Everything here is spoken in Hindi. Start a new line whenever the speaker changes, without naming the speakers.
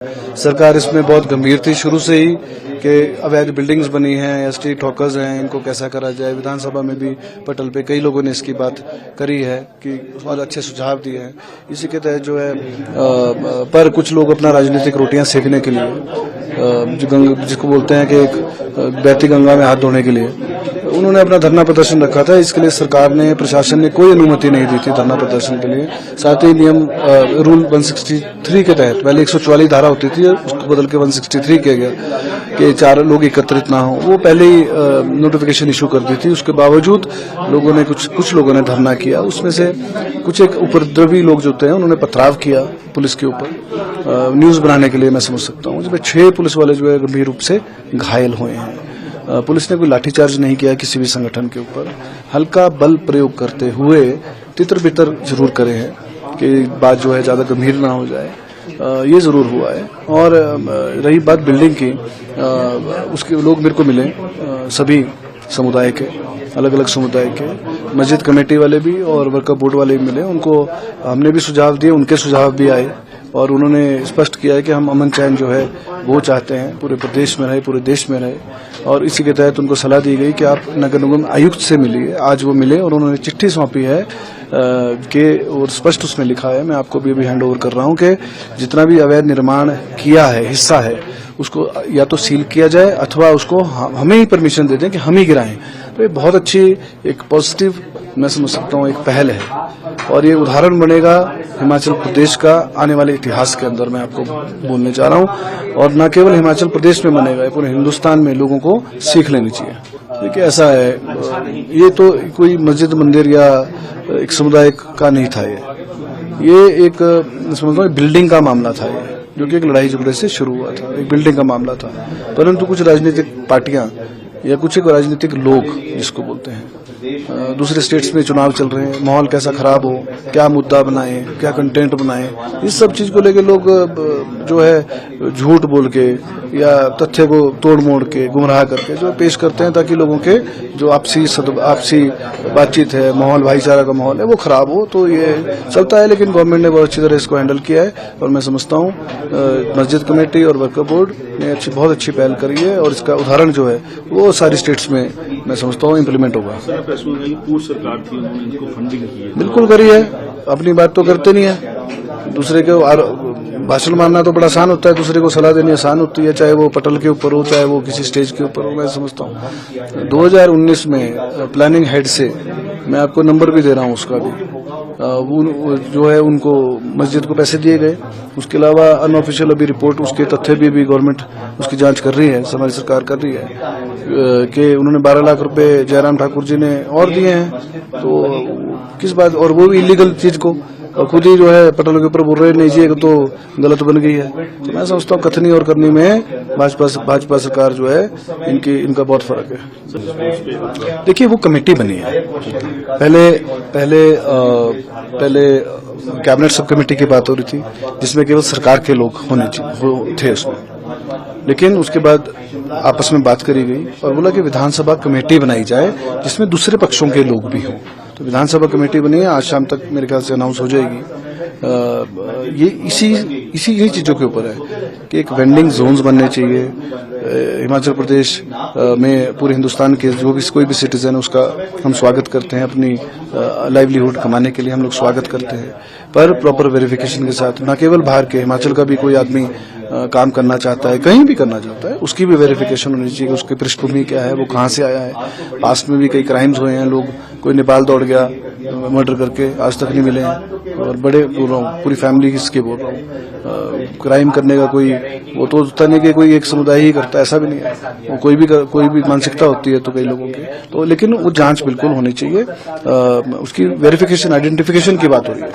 सरकार इसमें बहुत गंभीर थी शुरू से ही कि अवैध बिल्डिंग्स बनी हैं या स्ट्रीट हॉकर्स हैं, इनको कैसा करा जाए। विधानसभा में भी पटल पे कई लोगों ने इसकी बात करी है कि और अच्छे सुझाव दिए हैं। इसी के तहत जो है पर कुछ लोग अपना राजनीतिक रोटियां सेकने के लिए जिसको बोलते हैं कि एक बहती गंगा में हाथ धोने के लिए उन्होंने अपना धरना प्रदर्शन रखा था। इसके लिए सरकार ने, प्रशासन ने कोई अनुमति नहीं दी थी धरना प्रदर्शन के लिए। साथ ही नियम रूल 163 के तहत पहले 144 धारा होती थी, उसको बदल के 163 किया गया कि 4 लोग एकत्रित ना हो। वो पहले ही नोटिफिकेशन इशू कर दी थी। उसके बावजूद लोगों ने कुछ लोगों ने धरना किया। उसमें से कुछ एक उपद्रवी लोग जो थे उन्होंने पथराव किया पुलिस के ऊपर न्यूज बनाने के लिए। मैं समझ सकता हूँ जिसमें 6 पुलिस वाले जो है गंभीर रूप से घायल हुए हैं। पुलिस ने कोई लाठीचार्ज नहीं किया किसी भी संगठन के ऊपर। हल्का बल प्रयोग करते हुए तितर बितर जरूर करे हैं कि बात जो है ज्यादा गंभीर ना हो जाए, ये जरूर हुआ है। और रही बात बिल्डिंग की, उसके लोग मेरे को मिले सभी समुदाय के, अलग अलग समुदाय के, मस्जिद कमेटी वाले भी और वर्कर बोर्ड वाले भी मिले। उनको हमने भी सुझाव दिए, उनके सुझाव भी आए और उन्होंने स्पष्ट किया है कि हम अमन चैन जो है वो चाहते हैं, पूरे प्रदेश में रहे, पूरे देश में रहे। और इसी के तहत उनको सलाह दी गई कि आप नगर निगम आयुक्त से मिलिए। आज वो मिले और उन्होंने चिट्ठी सौंपी है कि और स्पष्ट उसमें लिखा है, मैं आपको भी हैंड ओवर कर रहा हूं कि जितना भी अवैध निर्माण किया है, हिस्सा है, उसको या तो सील किया जाए अथवा उसको हमें ही परमिशन दे दें कि हम ही गिराएं। तो ये बहुत अच्छी एक पॉजिटिव, मैं समझ सकता हूँ, एक पहल है और ये उदाहरण बनेगा हिमाचल प्रदेश का आने वाले इतिहास के अंदर। मैं आपको बोलने चाह रहा हूँ और न केवल हिमाचल प्रदेश में बनेगा, पूरे हिंदुस्तान में लोगों को सीख लेनी चाहिए। देखिए ऐसा है, ये तो कोई मस्जिद मंदिर या एक समुदाय का नहीं था, ये एक समझता हूँ बिल्डिंग का मामला था, ये जो कि एक लड़ाई झगड़े से शुरू हुआ था, एक बिल्डिंग का मामला था। परंतु कुछ राजनीतिक पार्टियां या कुछ एक राजनीतिक लोग जिसको बोलते हैं, दूसरे स्टेट्स में चुनाव चल रहे हैं, माहौल कैसा खराब हो, क्या मुद्दा बनाए, क्या कंटेंट बनाए, इस सब चीज को लेकर लोग जो है झूठ बोल के या तथ्य को तोड़ मोड़ के, गुमराह करके जो पेश करते हैं ताकि लोगों के जो आपसी बातचीत है, माहौल भाईचारा का माहौल है, वो खराब हो। तो ये चलता है, लेकिन गवर्नमेंट ने बहुत अच्छी तरह इसको हैंडल किया है और मैं समझता हूँ मस्जिद कमेटी और वर्कर बोर्ड ने बहुत अच्छी पहल करी है और इसका उदाहरण जो है वो सारी स्टेट्स में मैं समझता हूँ इम्प्लीमेंट होगा।
पूर्व सरकार थी, उन्होंने इनको फंडिंग की है।
बिल्कुल करी है, अपनी बात तो करते नहीं है, दूसरे के भाषण मारना तो बड़ा आसान होता है, दूसरे को सलाह देनी आसान होती है, चाहे वो पटल के ऊपर हो, चाहे वो किसी स्टेज के ऊपर हो। मैं समझता हूँ 2019 में प्लानिंग हेड से, मैं आपको नंबर भी दे रहा हूँ उसका भी, वो जो है उनको मस्जिद को पैसे दिए गए। उसके अलावा अनऑफिशियल अभी रिपोर्ट, उसके तथ्य भी गवर्नमेंट उसकी जांच कर रही है, हमारी सरकार कर रही है कि उन्होंने 12 लाख रुपए जयराम ठाकुर जी ने और दिए हैं। तो किस बात, और वो भी इलीगल चीज को, और खुद ही जो है पटल के ऊपर बोल रहे नहीं जी, तो गलत बन गई है। तो मैं समझता हूँ कथनी और करनी में भाजपा सरकार जो है इनका बहुत फर्क है। देखिए वो कमेटी बनी है, पहले कैबिनेट सब कमेटी की बात हो रही थी जिसमें केवल सरकार के लोग थे उसमें, लेकिन उसके बाद आपस में बात करी गई और बोला कि विधानसभा कमेटी बनाई जाए जिसमें दूसरे पक्षों के लोग भी हों। तो विधानसभा कमेटी बनी है, आज शाम तक मेरे ख्याल से अनाउंस हो जाएगी। ये यही चीजों के ऊपर है कि एक वेंडिंग जोन्स बनने चाहिए हिमाचल प्रदेश में। पूरे हिंदुस्तान के जो भी कोई भी सिटीजन है उसका हम स्वागत करते हैं, अपनी लाइवलीहुड कमाने के लिए हम लोग स्वागत करते हैं, पर प्रॉपर वेरिफिकेशन के साथ। न केवल बाहर के, हिमाचल का भी कोई आदमी काम करना चाहता है, कहीं भी करना चाहता है, उसकी भी वेरिफिकेशन होनी चाहिए, उसकी पृष्ठभूमि क्या है, वो कहाँ से आया है। पास्ट में भी कई क्राइम्स हुए हैं, लोग कोई नेपाल दौड़ गया मर्डर करके, आज तक नहीं मिले हैं, और बड़े बोल रहा हूँ पूरी फैमिली किसके बोल रहा हूँ। क्राइम करने का कोई वो तो होता नहीं कि कोई एक समुदाय ही करता है, ऐसा भी नहीं है, वो कोई भी मानसिकता होती है तो कई लोगों की। तो लेकिन वो जांच बिल्कुल होनी चाहिए, उसकी वेरिफिकेशन, आइडेंटिफिकेशन की बात हो रही है।